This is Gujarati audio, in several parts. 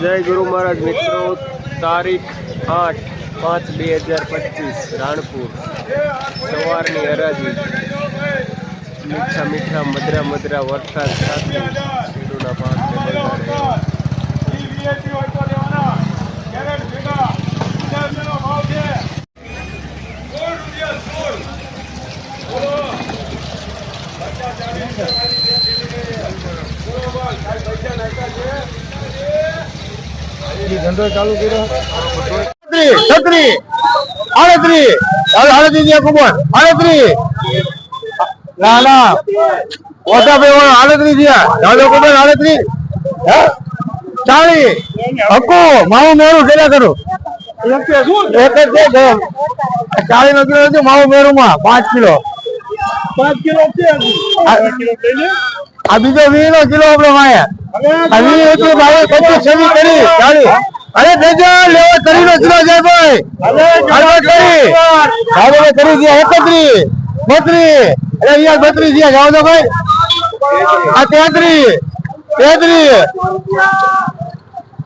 જય ગુરુ મહારાજ મિત્રો, તારીખ 8/5/2025 રાણપુર સવારની હરાજી મીઠા મીઠા મધરા મધરા વરસાદ સાથે શેરડીના પાકને ધંધો ચાલુ કર્યો. છત્રી 38 કુમાર 38 ના ના ઓછા ભાઈ 38 થયા. દાદો કુમાર 38 40 હક્કો માવું મેરું કેટલા કરું 40 નો કિલો માવું મેરું માં 5 કિલો આ બીજો 20 નો કિલો આપડે માયા અરે લેવા કરી નો કિલો જાય ભાઈ કરી દે 31 32 અરે યાર 32 થયા જાવ તો ભાઈ આ 33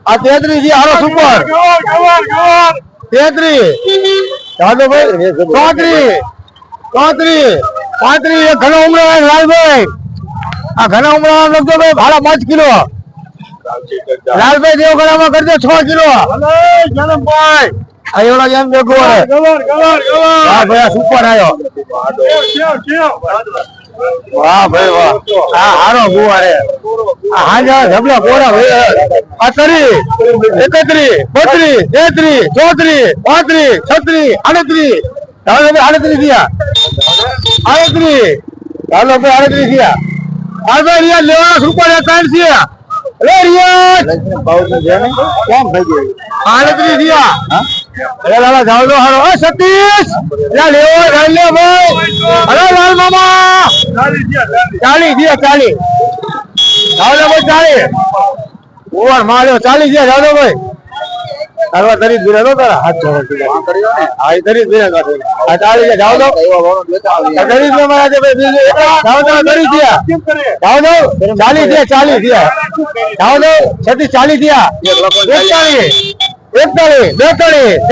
આ 33 થી હારો સુપર 33 જાવ તો ભાઈ 35 ઘણો ઉમરો લાલભાઈ આ ઘણા ઉમરા લગતો ભાઈ ભાડા 5 કિલો લાલભાઈ દેવગઢામાં કરજો 6 કિલો જનમભાઈ આ એવડા જેમ દેખો હા ભાઈ સુપર આવ્યો વાહ ભાઈ વાહ આ હારો ગુવારે આ હાજા ધબલા પોરા ભાઈ આ 31 32 33 34 35 36 38 ચાલો ભાઈ 38 થયા ચાલો ભાઈ 38 થયા રિયા લેવા સુપર 3 છે અરે રિયા ભાવ ને છે ને કેમ થઈ ગયું 38 થયા અરે લાલા જાવ દો હારો 37 લા લેવો લે ભાઈ અરે લાલ મામા 40 થયા 40 જાવ દો ભાઈ 40 ઓવર માર્યો 40 થયા જાવ દો ભાઈ તારવા તરી દીરા નો તારા હાથ જોડો કર્યો ને આ તરી દીરા કાઢો આ 40 જાવ દો તરી નો મારા જે ભાઈ જાવ દો તરી ગયા જાવ દો 40 થયા 40 થયા જાવ દો 40 થયા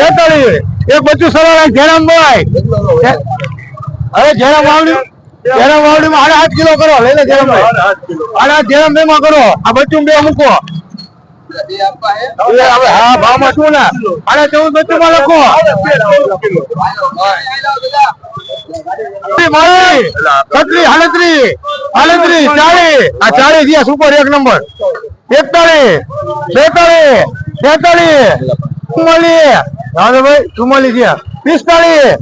41 એક બચ્ચું સવારે જેરામ ભાઈ અરે જેરામ વાવડી માં 8.5 કિલો કરો લઈ લે જેરામ ભાઈ 8.5 જેરામ બે માં કરો આ બચ્ચું બે મૂકો હા ભાવમાં શું ના 14 બચ્ચું માં લખો 40 થયા સુપર 1 નંબર 41 42 43 44 થયા 45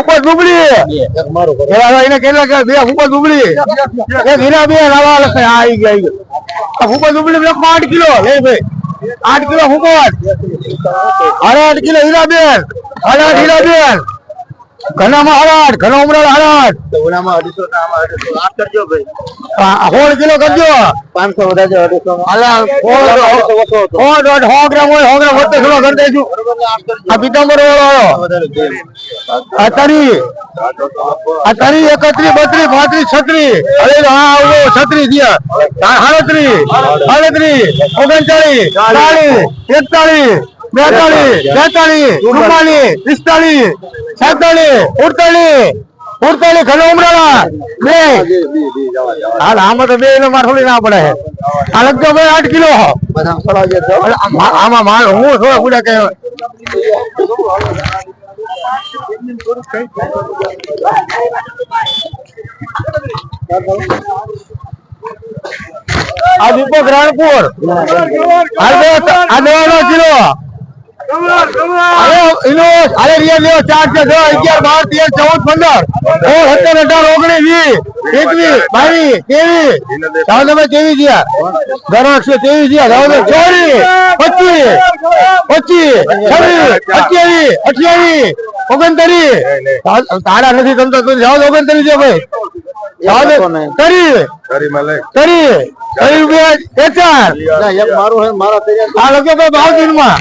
ઉપર ડુબળી એને કેટલા બે ઉપર ડુબળી એક હીરા બે લાવા લખે આવી ગયા ઉપર ડુબળી લખો 8 કિલો લે ભાઈ 8 કિલો ઉપર 8 કિલો હીરા બેન 8 હીરા બેન ઘણામાં 8 ઘણા ઉમરા 8 ઉમરામાં 8 કરજો ભાઈ 16 કિલો કરજો 500 વધારજો 800 અલા 100 ગ્રામ હોય 100 ગ્રામ વધતો કિલો કરી દેજો આ પીતાંબર વાળો આ તારી 31 32 35 36 અરે હા આવો 36 થયા 38 39 40 41 48 ઘણો ઉમરાળા બે હાલ આમાં તો બે માર થોડી ના પડે આ લગતો ભાઈ 8 કિલો આમાં માલ હું થોડા પૂરા કે આ દીપક રાણપુર આ 9 કિલો અરે રિયા લેવો 4 છે 10 11 12 13 14 15 16 17 18 19 20 21 22 23 થયા ઘણા 123 થયા જાવ 24 25 26 27 28 29 તારા નથી તમતો તું જાવ 29 છે ભાઈ જાવ તરી રૂપિયા મારું હે મારા આ લગે ભાઈ 22 દિનમાં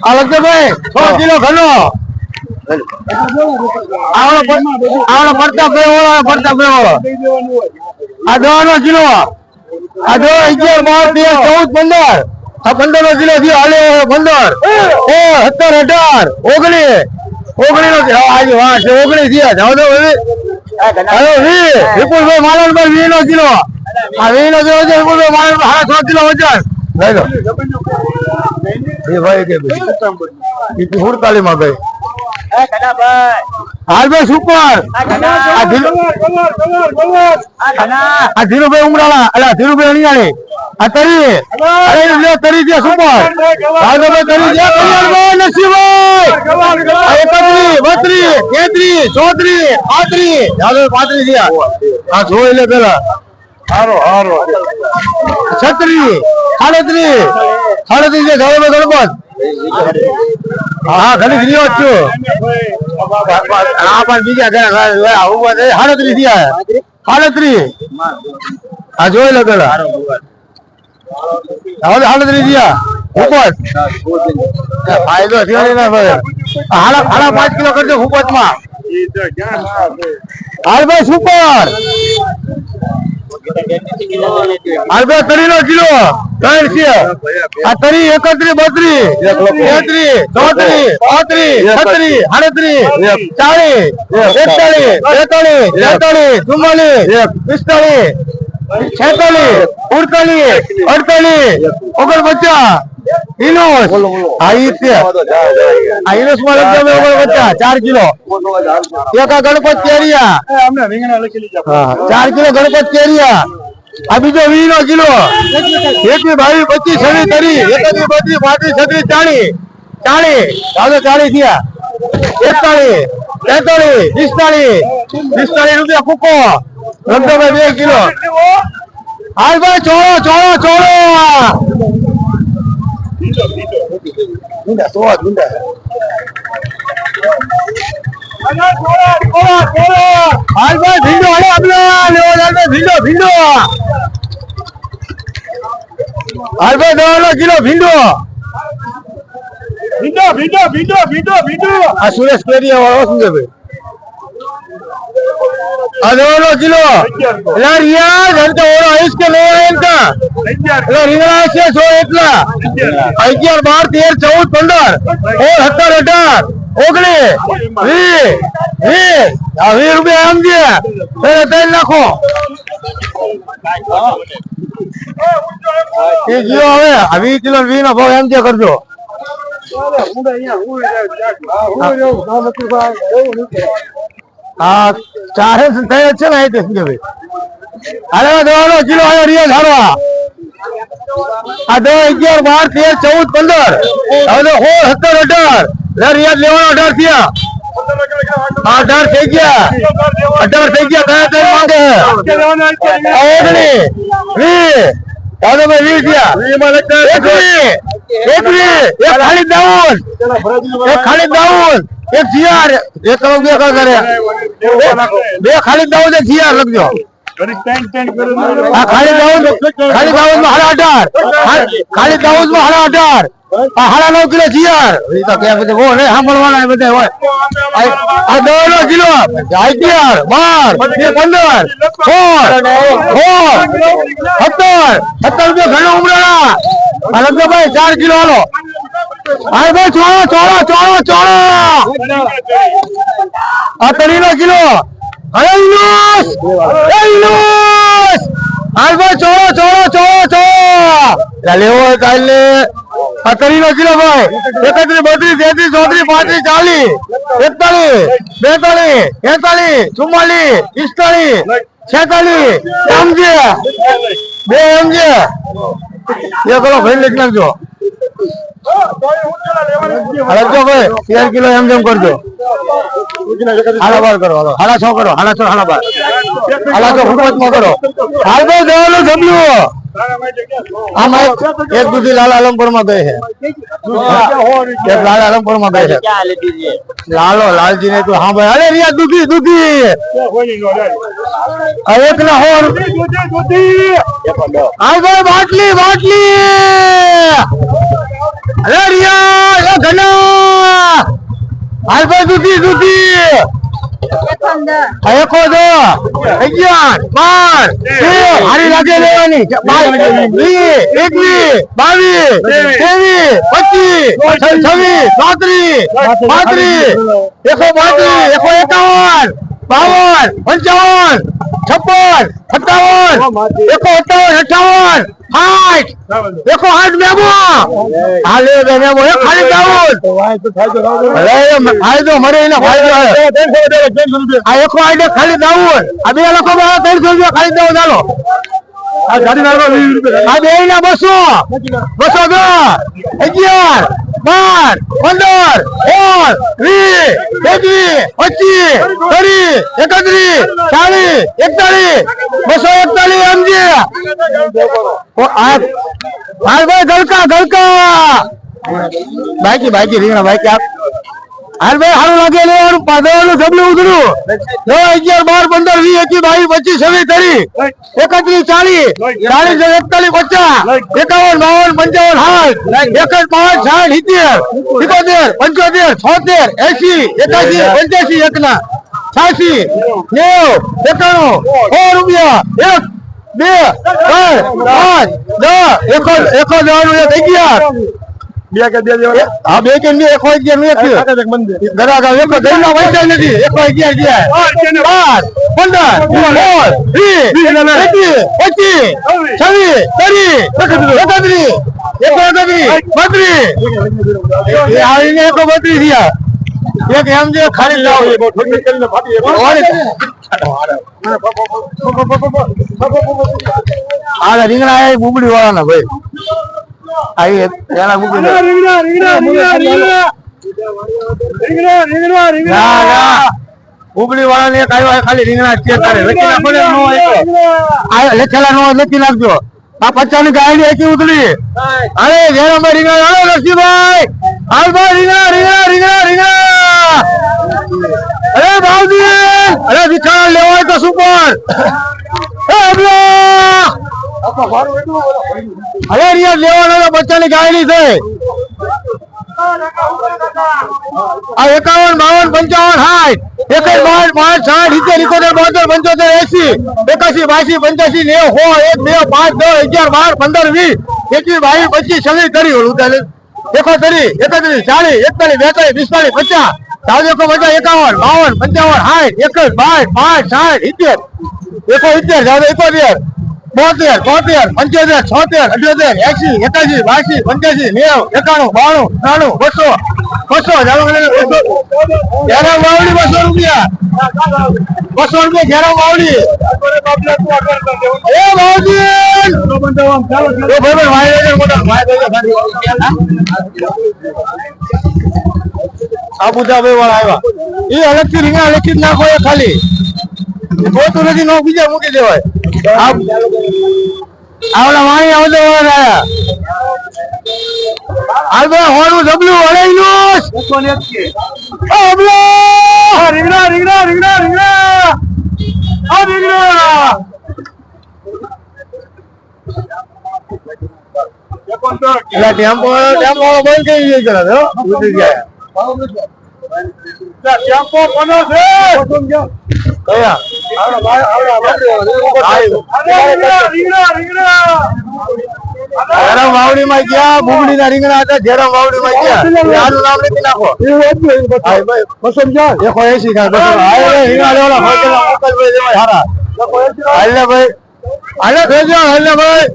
આ લગતો ભાઈ 6 કિલો ઘનો આવડો પડતા બે આ 10 કિલો આ 11 12 13 14 15 આ 15 કિલો થયો હાલે 15 17 18 19 આજે વાહ છે 19 થયા જાવ તો હવે વિપુલભાઈ માલનભાઈ 20 કિલો આ 20 કિલો છે વિપુલભાઈ માલનભાઈ 6 કિલો વજન લઈ લો એ ભાઈ કે 48 માં ભાઈ હાલ ભાઈ સુપર આ ધીરુભાઈ ઉમરાળા અલા ધીરુભાઈ અણિયાળી આ તરી અરે લે તરી દે સુપર હાલ ભાઈ તરી દે કલ્યાણભાઈ નસીબભાઈ 31 32 33 34 35 હાલ 35 દે આ જોઈ લે પેલા હારો 36 38 દે જાવ ગણપત હા ઘણી વિડીયો છું હા પણ બીજા ઘણા 38 થયા 38 આ જોઈ લો પેલા હવે 38 થયા ઉપજ ફાયદો થયો ને ભાઈ હાડા 5 કિલો કરજો ઉપજ માં હાલ ભાઈ સુપર હાલ ભાઈ 3 કિલો 3 છે આ 31 32 33 34 35 36 37 40 41 42 43 44 45 48 49 ઇનોસ આ ઈતે આ ઇનોસ માં લગતો 49 4 કિલો એક આ ગણપત કેરિયા અમને રીંગણા લખી લીધા 4 કિલો ગણપત કેરિયા આ બીજો 20 કિલો 21 22 25 26 30 31 32 33 40 40 થયા 41 43 45 રૂપિયા કુકો લગતો ભાઈ 2 કિલો હાલ ભાઈ ચોળો હાલ ભાઈ ભીંડો હલે આપલા લેવો જાતો ભીંડો હાલ ભાઈ 10 કિલો ભીંડો આ સુરેશ કેરિયા વાળો શું છે ભાઈ આ 9 કિલો એટલે રિયા જનતા ઓળો આઈસ કે લે એનકા એટલે રીંગણા છે 100 એટલા 11 12 13 14 15 16 19 20 રૂપિયા આમ છે એટલે 3 નાખો એ જીઓ હવે 20 કિલો 20 નો ભાવ એમ જે કરજો હા ચારે થયા છે ને તે ભાઈ અરે 2 કિલો આયો રિયા ધારવા આ 10 11 12 13 14 15 હવે 16 17 18 રિયા લેવાનો 18 થયા 18 થઈ ગયા 18 થઈ ગયા કયા તે માંગે 19 20 હવે ભાઈ 20 થયા 21 ખાલી દાઉદ એક જીઆર એક કરોડ 2 કર કરે બે ખાલી દાઉદ એક જીઆર લખજો ખાલી દાઉદ માં 18 ખાલી દાઉદ માં 18 9 કિલો જીઆર એ તો કે બધે હો રે સાંભળવાના બધે હોય આ 10 કિલો 11 12 15 17 રૂપિયા ઘણો ઉમરાણા આ લગતો ભાઈ 4 કિલો હાલો આ ભાઈ ચોળો આ 3 કિલો અરે ઇનોસ આ ભાઈ ચોળો લેવો હોય કાલ લે આ 3 કિલો ભાઈ 31 32 33 34 35 41 42 43 44 45 46 2 કરો ભાઈ લખ નાખજો હળજો ભાઈ 13 કિલો એમ કરજો હાલા 12 કરો હાલો હાલા 6 કરો હાલા 6 હાલા 12 હાલા 6 ફૂટમાં કરો હાલ ભાઈ દેવાનું જમ્યું આમાં એક દૂધી લાલ આલમપુર માં ગઈ છે એક લાલ આલમપુર માં ગઈ છે લાલજી ને તું હા ભાઈ અરે રિયા દૂધી એક ના હોર હા ભાઈ બાટલી અરે રિયા હાલ ભાઈ દૂધી એકો દો 11 12 હારી લાગે લેવાની 22 21 22 23 25 26 27 35 151 52 55 56 57 58 એકો 8 મેમો હાલે મેમો એ ખાલી દાઉદ અરે ફાયદો મળે એને ફાયદો આ એકો આઈડે ખાલી દાઉદ આ બે લોકો 300 રૂપિયા ખાલી દાઉદ હાલો આ ગાડી નાખો 20 રૂપિયા આ બે ના 200 210 11 12 15 16 20 21 25 30 31 40 41 સમજે ભાઈ ગલકા બાકી રીંગણા બાકી આપ હાલ ભાઈ સારું લાગે લેવાનું પાદવાનું જબલું ઉધરું 11 12 15 20 21 22 23 31 40 41 45 50 51 52 60 71 75 76 એકના 86 90 91 રૂપિયા 1 2 3 4 5 10 1 11 બે કે બે દેવા હા બે કે ને 1 11 નથી ગરાગા એક દઈના વૈસા નથી 1 11 12 15 20 25 26 એ આવીને 132 થયા એક એમ જે ખાલી લાવ એ બહુ ઠંડી કરીને ફાટી આ રીંગણા એ બુબડી વાળાના ભાઈ આઈ એના બુબડી વાળાને એક આવ્યો ખાલી રીંગણા ચેક કરે લખેલા નો લખી નાખજો આ 50 ની ગાડી એકી ઉતરી અરે જેના રીંગણા આવો લક્ષ્મીભાઈ હાલ ભાઈ રીંગણા અરે બાવજી અરે વિચાર લેવાય તો સુપર અરે રિયા લેવાનો 50 ની ગાડી છે આ 51 52 55 60 61 62 63 75 81 82 85 90 1 5 10 11 12 15 20 21 22 25 26 30 71 31 40 41 42 45 50 51 52 55 60 61 62 71 72 75 76 80 81 82 90 91 ઘેરા વાવડી 200 રૂપિયા 200 રૂપિયા ઘેરા વાવડી એ આબુધાબી વાળા આવ્યા એ અલગથી રીંગણા અલગથી નાખો એ ખાલી જોતું નથી નો બીજા મૂકી દેવાય આવડા વાણી આવતો આવ્યા હાલ ભાઈ હોનું જબલું હળાઈનું ટેમ્પો બંધ કરી ગયા ટેમ્પો કોનો છે કયા જેરમ વાવડી માં ગયા બુબડી ના રીંગણા હતા જેરમ વાવડી માં ગયા આનું નામ લખી નાખો 180 હાલે ભાઈ હાલે ભેજો હાલે ભાઈ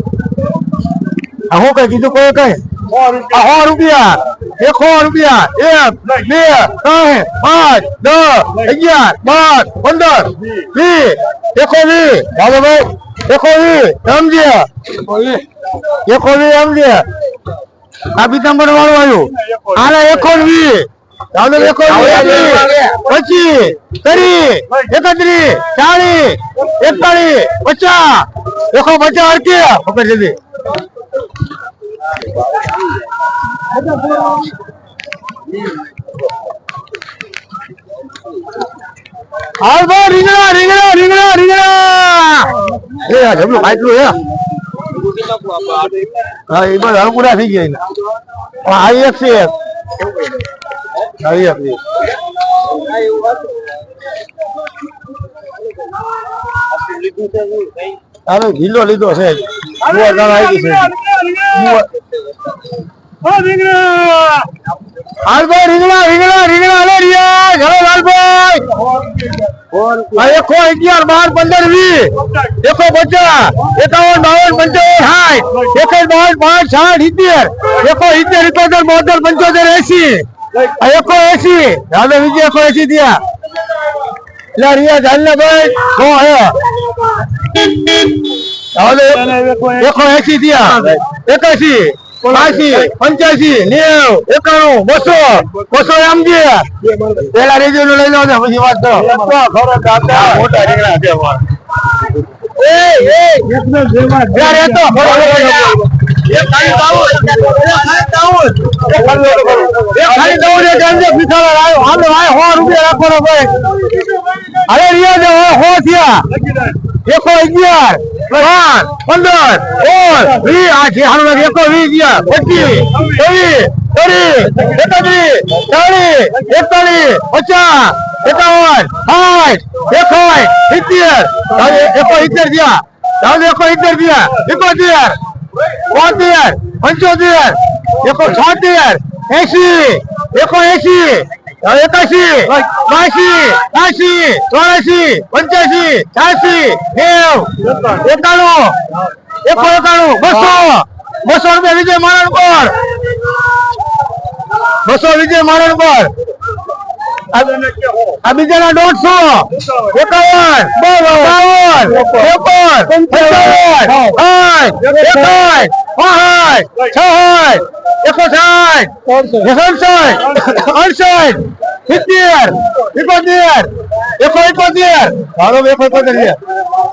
હું કઈ કીધું કોઈ કઈ 100 રૂપિયા 100 રૂપિયા 1 2 3 5 10 11 12 15 20 120 હાલો ભાઈ 120 સમજ્યા 120 સમજ્યા આ પીતાંબર વાળું આવ્યું આને 120 ચાલો 120 25 30 31 40 41 50 150 અડકે પકડ જલ્દી હાલ ભાઈ રીંગણા એ આ જબલું ખાટલું હે હા એ બધું હલકુડા થઈ ગયા આ એક છે આવી આપી આનો ઢીલો લીધો છે જુઓ દાણા આવી છે હાલભાઈ રીંગણા રીંગણા રીંગણા લે રિયા ચલો લાલભાઈ આ 111 12 15 20 150 51 52 55 60 61 62 65 70 75 હાલો બીજી 180 થયા લે રિયા ચાલ ને ભાઈ કો હે હાલો 180 થયા 81 85 85 90 91 200 એમ છે પેલા રેજો નો લઈ લો ને પછી વાત કરો મોટા રીંગણા છે એકનો જેમાં ત્યારે તો ખાલી દઉં રે ગંજે પીછાડા આવ્યો હાલો આ 100 રૂપિયા રાખવાનો ભાઈ અરે રિયા જો 100 થયા 111 5 15 20 આ છે હાલો 120 ગયા 200 રૂપિયા વિજય મારણ પર 200 વિજય મારણ પર આ બીજાના 150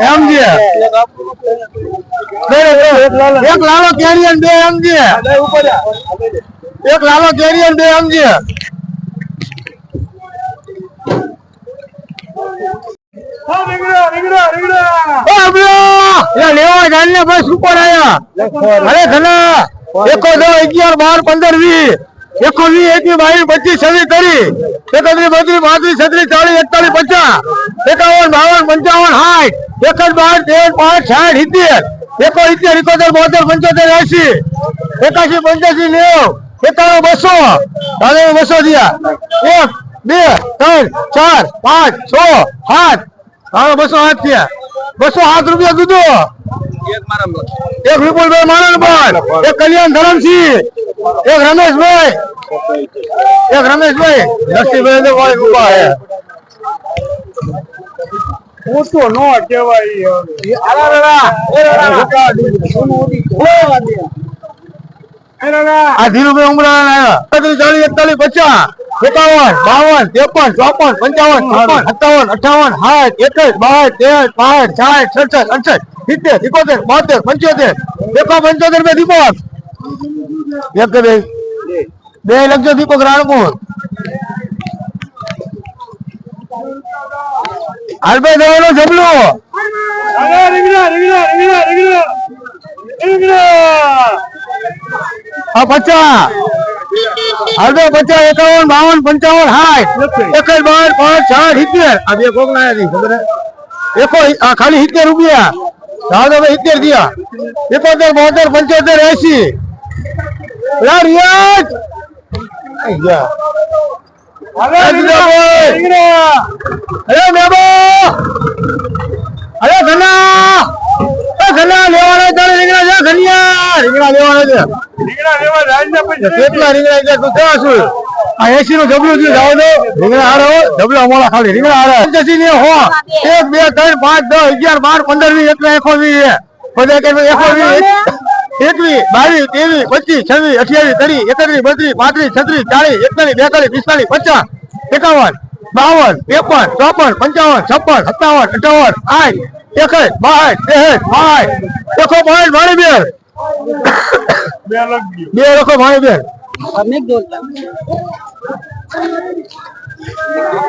એમ છે એક લાલો કેરિયન 2 એમ છે એક લાલો કેરિયન 2 એમ છે લેવા જાય ને બસ ઉપર આયા અરે ઘણા 1 10 11 12 15 20 21 22 23 26 30 31 32 33 34 207 રૂપિયા દૂધો એક વિપુલભાઈ માણનભાઈ એક કલ્યાણ ધરમસિંહ એક રમેશભાઈ નરસિંહભાઈ કોઈ ઉભા હે મોટો નો કહેવાય આ ધીરુભાઈ ઉમરા 40 41 50 51 52 53 54 55 58 61 62 63 64 65 66 70 71 72 75 રૂપિયા દીપક બે લખજો દીપક રાણપુર હાલભાઈ દવાનો જબલો આ 50 હાલભાઈ 50 51 52 55 60 61 62 65 આ બે કોક ના ખબર એકો ખાલી 70 રૂપિયા દાદા ભાઈ 70 દિયા 71 72 75 80 યાર યાર ગયા અરે ઘના લેવાના ચાલે રીંગણા લેવાના છે કેટલા રીંગણા તું ક્યાં છું આ 80 નું જબલું થયું જાવ દો રીંગણા હારે જબલો મોડા ખાલી રીંગણા હારે 85 ને હો 1 2 3 5 10 11 12 15 20 21 21 22 23 26 28 30 31 32 33 35 36 40 41 42 45 50 51 52 53 54 55 56 57 58 61 62 63 એકો પોઈન્ટ ભાણી બેર બે લોકો ભાણી બેર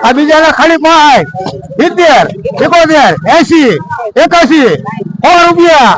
આ બીજાના ખાલી 5 70 71 80 81 100 રૂપિયા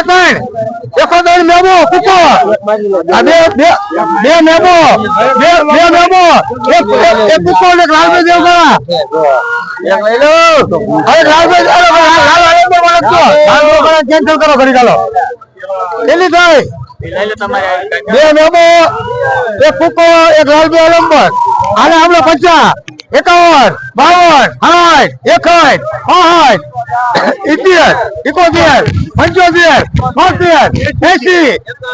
એકો ત્રણ મેમો કૂકો આ બે મેમો બે મેમો એક કૂકો ને લાલભાઈ દેવગણા લઈ લો હવે લાલભાઈ કેન્સલ કરો કરી ચાલો કેટલી થાય બે મેમો એક કૂકો એક લાલભાઈ નંબર આને આપણે 50 51 52 60 61 68 71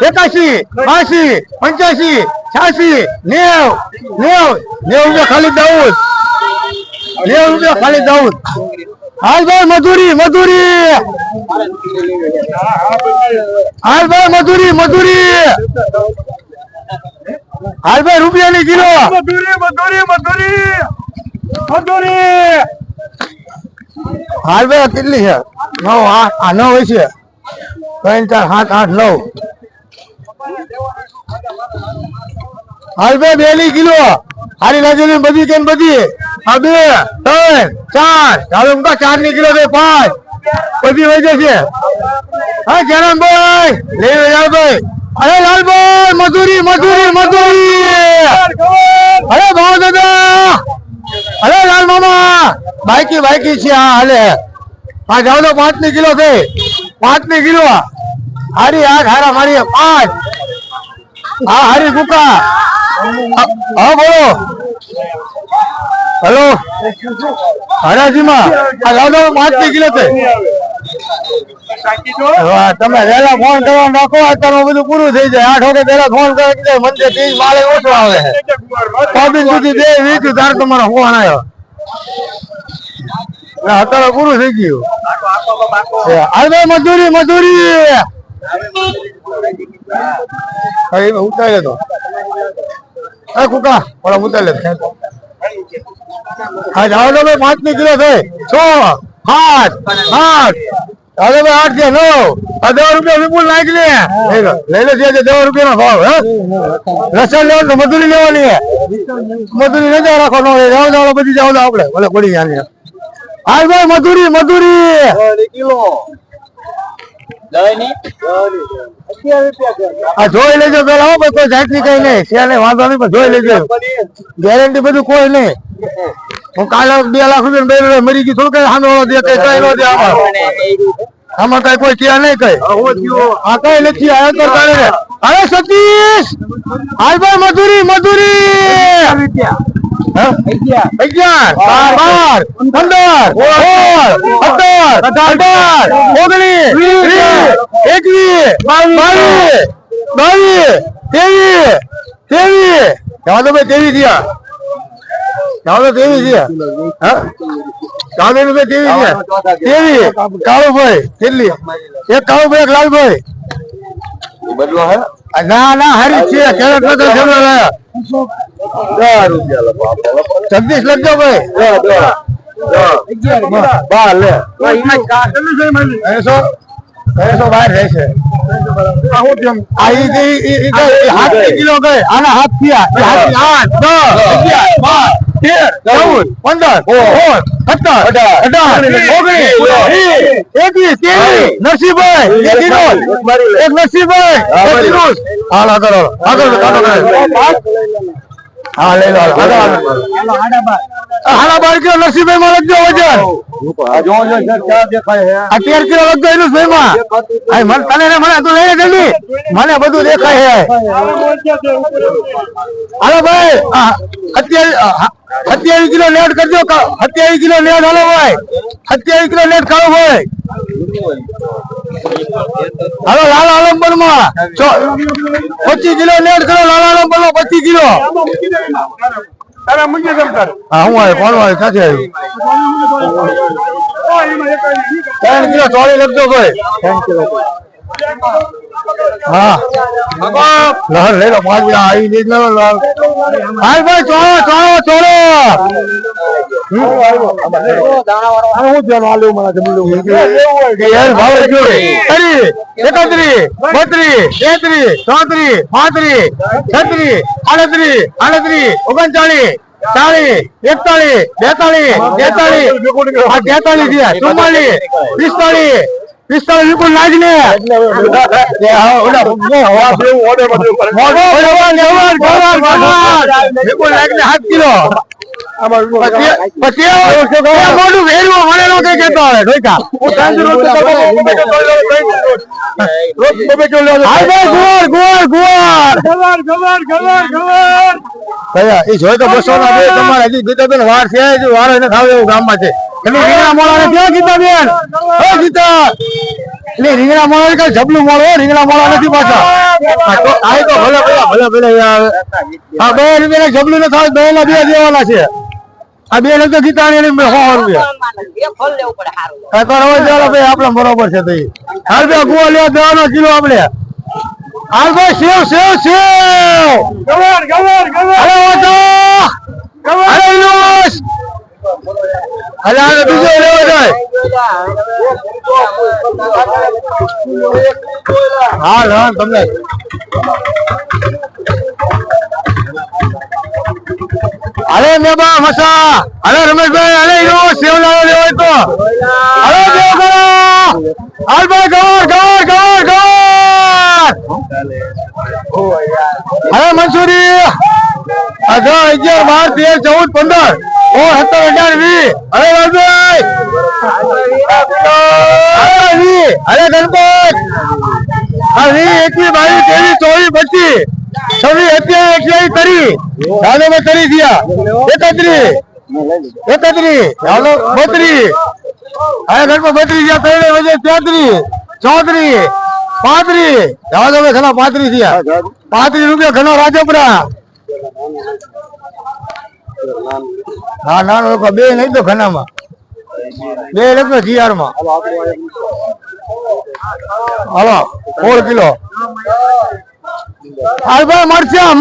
75 80 81 82 85 86 90 ખાલી દાઉદ 90 રૂપિયા ખાલી દાઉદ હાલ ભાઈ મજૂરી હાલ ભાઈ મજૂરી હાલ ભાઈ રૂપિયાની કિલો મજૂરી હાલ ભાઈ કેટલી છે 9 8 9 હોય છે 3 4 7 8 9 હાલ ભાઈ 2 ની કિલો હારી લાગેલી બધી કેમ બધી આ 2 3 4 ચાલો ઉમકા 4 ની કિલો 5 બધી હોય જશે હા જરણભાઈ લઈ જાવ ભાઈ અરે લાલભાઈ મજૂરી અરે ભાવ દાદા અરે લાલ મામા બાઈકી છે હા હાલે આ જાવ તો 5 ની કિલો છે 5 ની કિલો હારી હારા મારી 5 હા હારી કુકા હા બોલો હેલો હરાજીમાં આ જાવ તો 5 ની કિલો છે તમે વહેલા ફોન કરવા નાખો અત્યારે બધું પૂરું થઈ જાય 8 વાગે પેલા ફોન કરે મંદિર 30 માળે ઓછો આવે કોબિન સુધી 2 વીક તાર તમારો ફોન આવ્યો અત્યારે પૂરું થઈ ગયું હાલ મજૂરી ઉતારે તો કુકા ઓલા ઉતારે હા જાઓ તો 5 ની કિલો થઈ 6 7 8 હવે 8 છે 9 આ 10 રૂપિયા વિપુલ નાખી લે લઈ લે છે 10 રૂપિયા નો ભાવ હે રસલ લેવો મજૂરી લેવાની મજૂરી નજર રાખો નો જાવ બધી જાવ આપણે ભલે પડી જાય હાલ ભાઈ મજૂરી કિલો જોઈ લેજો પેલા કોઈ જાત ની કઈ નહીં શેર વાંધો નહીં પણ જોઈ લેજો ગેરંટી બધું કોઈ નહીં હું કાલે 2 લાખ રૂપિયા મરી ગઈ થોડું કઈ સામે વાળો દે કઈ નો દે આમાં કઈ કોઈ ક્યાં નહીં કઈ આ કઈ નથી આવ્યો તો કરે અરે સતીશ હાલ ભાઈ મજૂરી 11 12 15 16 કાળુભાઈ કેટલી એક કાળુભાઈ એક લાલભાઈ ના હારી છે જગદીશ લખજો ભાઈ બહાર રહેશે 7 કિલો ગઈ આના 7 થયા 8 10 11 12 13, 14, 15, 16, 17, 18, 19, 21, નરસિંહભાઈ એક નરસિંહભાઈ હાલ આગળ હા લઈ લો હાડા 12 કિલો નરસિંહભાઈ માં લખજો વજન 13 કિલો લખજો એનું ભાઈ માં મને તું લઈને જલ્દી મને બધું દેખાય છે હાલો ભાઈ 27 કિલો નેટ કરજો 27 કિલો નેટ હાલો ભાઈ 27 કિલો નેટ ખાઓ ભાઈ હાલો લાલ આલમપર માં 25 કિલો નેટ કરો લાલ આલમપર માં 25 કિલો હા હું આવ્યો કોણ આવ્યો ક્યાંથી આવ્યું 3 કિલો ચોળી લખજો ભાઈ હા લહર લઈ લો 5 કિલો આવી જ હાલ ભાઈ ચોળો પિસ્તાળીસ બિલકુલ લાજ ને બિલકુલ લાગ ને 7 કિલો પછી મોટું વેરવું મળેલો કઈ કેતો આવે ઢોકા એ જોઈ તો 200 ના બે તમારે હજી ગીતાબેન વાર છે વાર એને ખાવ એવું ગામમાં છે રીંગણા મોળા ને ક્યાં ગીતાબેન ગીતા એટલે રીંગણા મોળા કઈ જબલું મોળો રીંગણા મોળા નથી પાછા આ તો ભલે હા 2 રૂપિયા જબલું ને થાય 2 ના 2 દેવાના છે આ 2 ને તો ગીતા ને 100 રૂપિયા આપડે બરોબર છે તો હાલ બે ગુવા લેવા દેવાનો કિલો આપડે હાલ ભાઈ સેવ અરે બીજો લેવો જાય હા તમને અરે મેબા મસા અરે રમેશભાઈ અરે હીરો સેવ લાવો લેવો તો અરે દેવ કરો હાલ ભાઈ ગવર અરે મંસૂરી 11, 12, 13, 14, 15 17, 18, 20 અરે લાલભાઈ અરે ગણપત 20, 21, 22, 23, 24, 25 26, 27, 28 કરી ચાલો મેં કરી દિયા 31 ચાલો 32 અરે ગણપત 32 ગયા 33 34 જવા દો ઘણા 35 થયા 35 રૂપિયા ઘણો રાજપરા હા નાનો લોકો 2 નહીં તો ઘણામાં 2 લખો જીઆર માં હાલો 4 કિલો હાલ ભાઈ મરચા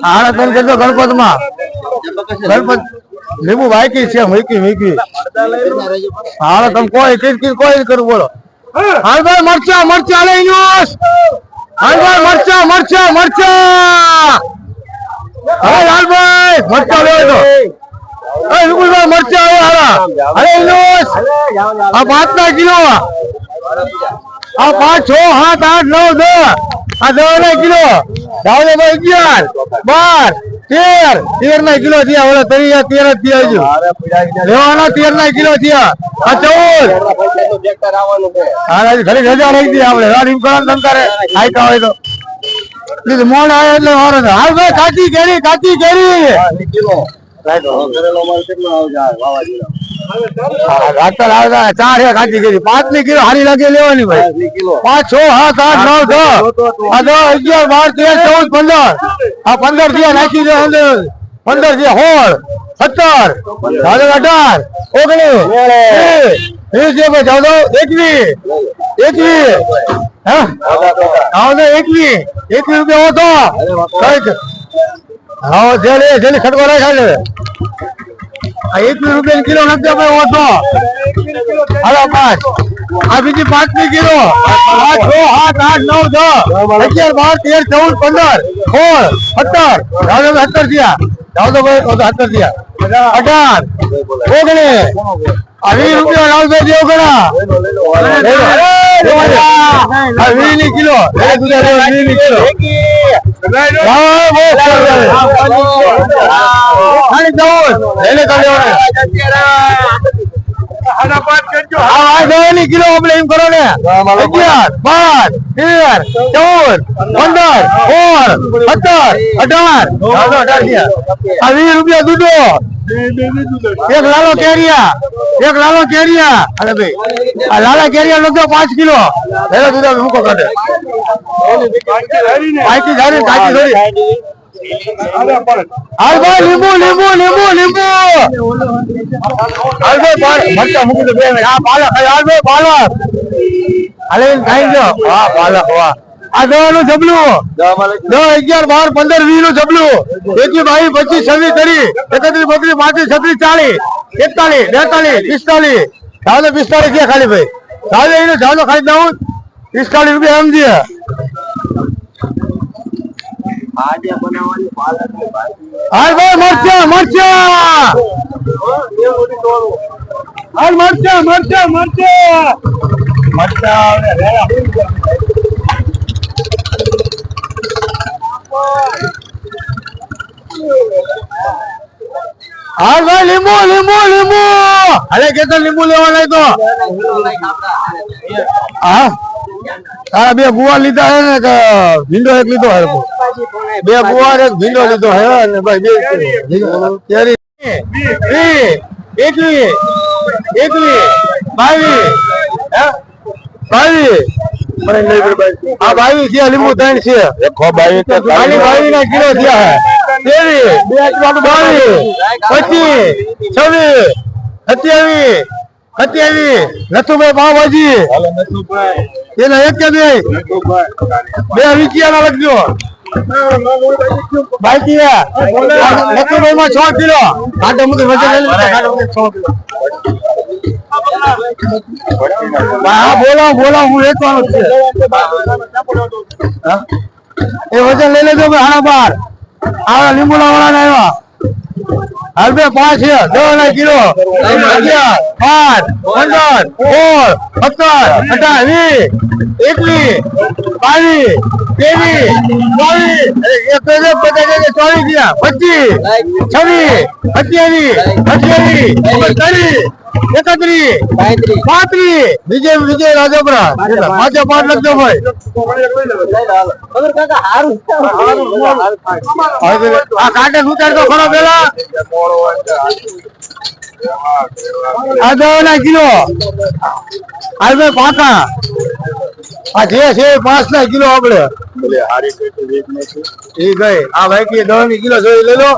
હાડા તને કરજો ગણપત માં ગણપત લીંબુ વાયકી છે મીકી હાલો તમે કોઈ કરું બોલો હાલ ભાઈ મરચા લઈ ન્યુસ હાલ ભાઈ મરચા હવે લાલભાઈ મરચા લેવો તો વિપુલભાઈ મરચા આવે હારા અરે ન્યુસ આ 5 કિલો આ 5, 6, 7, 8, 9, 10 આ 10 ના કિલો દાવદાભાઈ 11, 12, 13 ના કિલો થયા ઓલા 13 જ થયા લેવાના 13 ના કિલો થયા આ 14 હા ઘરે રજા રહી હતી આપણે રાડીમ કરવા તંતારે આયકા હોય તો એટલે મોડ આવે એટલે વાર હાલ ભાઈ કાચી કેરી રાતર આવતા 4 કાચી કેરી 5 ની કિલો હારી લાગે લેવાની ભાઈ 5, 6, 7, 8, 9, 10 આ 11, 13, 14, 15 આ 15 થયા નાખી દે 15 થયા 16, 17, 18, 19 21 રૂપિયા હોતો હા જેલી ખટકો રાખ્યા છે આ 21 રૂપિયા કિલો નથી આપણે હોતો હાલો 5 આ બીજી 5 ની કિલો 5, 6, 7, 8, 9, 10 11, 12, 13, 14, 15 16, 17 17 થયા જાઓ તો ભાઈ 17 18 19 ₹20 લાવજો દેવ કરા 20 કિલો 20 કિલો કિલો આપણે એમ કરો ને 11 12 13 14 15 16 17 18 20 રૂપિયા દૂધો એક લાલો કેરિયા અરે ભાઈ આ લાલા કેરિયા લગતો 5 કિલો એનો દૂધો મૂકો કાઢે કાચી ધારી કાચી થોડી હાલ ભાઈ લીંબુ હાલ ભાઈ મરચા મૂકી દો 2 મિનિટ આ પાલક હાલ ભાઈ પાલક હાલે ખાઈ જો વાહ પાલક વાહ આ દવાનું જબલું 10 11 12 15 20 નું જબલું 21 22 25 26 30 31 32 33 40 41 42 45 ખાલી ભાઈ જાવ ખાલી દઉં 45 રૂપિયા સમજીએ આજે બનાવવાની પાલક ની ભાજી હાલ ભાઈ મરચા હાલ મરચા હાલ ભાઈ લીંબુ અરે કેતો લીંબુ લેવા લાય તો હા તારા 2 ગુવાર લીધા હે ને કે ભીંડો એક લીધો હે 2 ગુવાર એક ભીંડો લીધો હે અને ભાઈ 2 કેરી 21 22 આ 22 છે લીંબુ 3 છે 22 ના કિલો થયા હે 23 22 25 27 નથુભાઈ પાવભાજી એના એક કે 2 રૂપિયા ના લખજો બાકી નથુભાઈ માં 6 કિલો કાંટો મૂકી વજન લઈ લે કાંટો મૂકી 6 કિલો હા બોલો હું વેચવાનો છે એ વજન લઈ લેજો ભાઈ 12 આ લીંબુલા વાળા ને આવ્યા હાલ બે 5 છે 10 કિલો 11 5 15 16 17 18 20 વિજય રાજપરા 5 લખજો ભાઈ આ કાંટે ઉતાર તો ખરો પેલા આ 10 કિલો હાલ ભાઈ પાકા આ જે છે 5 ના કિલો આપડે એ ગઈ આ ભાઈ કે 10 કિલો જોઈ લઈ લો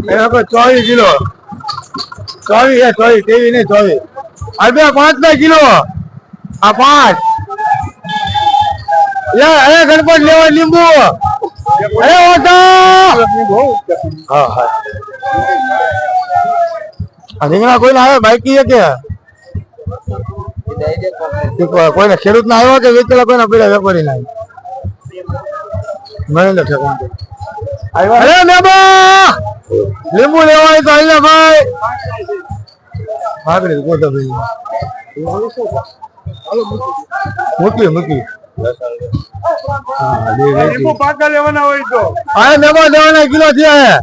એના પર 24 કિલો 24 તેવી નહીં 24 હાલ ભાઈ 5 ના કિલો આ 5 અરે ગણપત લેવા લીંબુ અરે ઓટા હા રીંગણા કોઈ ના આવે બાઈકી કે કોઈને ખેડૂત ના આવ્યો કે વેચેલા કોઈના પીડા વેપારી ના મને ઠેકાણ અરે મેબા લીંબુ લેવાય તો અહીંયા ભાઈ ભાગડી ગોતા ભાઈ મૂકી લેવાના હોય તો અરે મેબા દેવાના કિલો થયા હે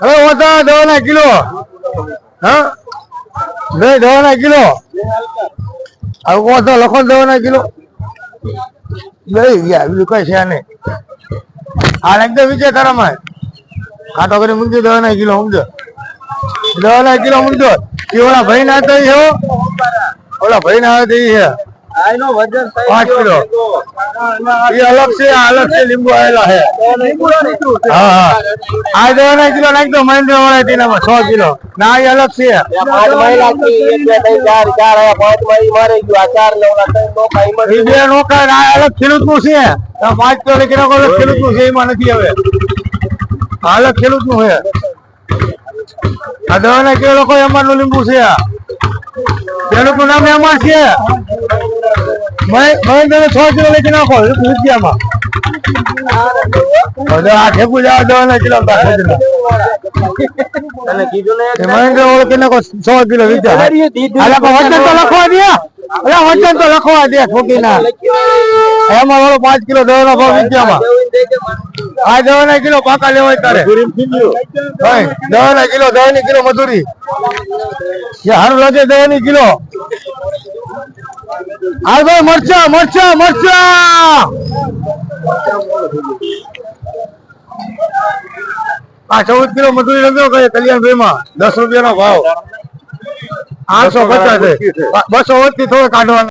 હવે ઓછા દેવાના કિલો હા બે દેવાના કિલો હવે ઓછા લખો દેવાના કિલો લઈ ગયા બીજું કઈ છે નહીં આ એકદમ વિચાર તારામાં કાંટો કરી મૂકી દેવાના કિલો સમજો દેવાના કિલો મૂકજો એ ઓલા ભાઈ ના તો ઓલા ભાઈ ના આવે છે 5 કિલો ये अलग से लींबू आएगा है हाँ आज देवाना किलो नाख दो महेंद्र वाला तीन 100 किलो ना ये अलग से है 5 महिला की 1 2 3 4 आया 5 मही मारे गयो आ 4 9 नो भाई में ये બે નોકા આ અલગ ખેડૂત નું છે 5 કિલો કિલો ખેડૂત નું છે એમાં નથી હવે અલગ ખેડૂત નું છે આ દેવાના કિલો લોકો એમાં નું લીંબુ છે ખેડૂત નું નામ એમાં છે मैं 6 किलो लेके नाखो रुपया में હવે આ ઠેકું જવા દેવાના કિલો અને કીધું ને મહેન્દ્ર ઓળખી નાખો 100 કિલો વિચાર વજન તો લખવા દે વજન તો લખવા દે ઠોકી ના એમાં વાળો 5 કિલો દવાનો ભાવ વિચારમાં આ દવાના કિલો પાકા લેવાય તારે દવાના કિલો દવાની કિલો મજૂરી સારું લાગે દવાની કિલો હાલ ભાઈ મરચા મરચા મરચા આ 14 કિલો મજૂરી લખ્યો કઈ કલ્યાણભાઈ માં 10 રૂપિયા નો ભાવ 850 200 થી થોડો કાઢવાનો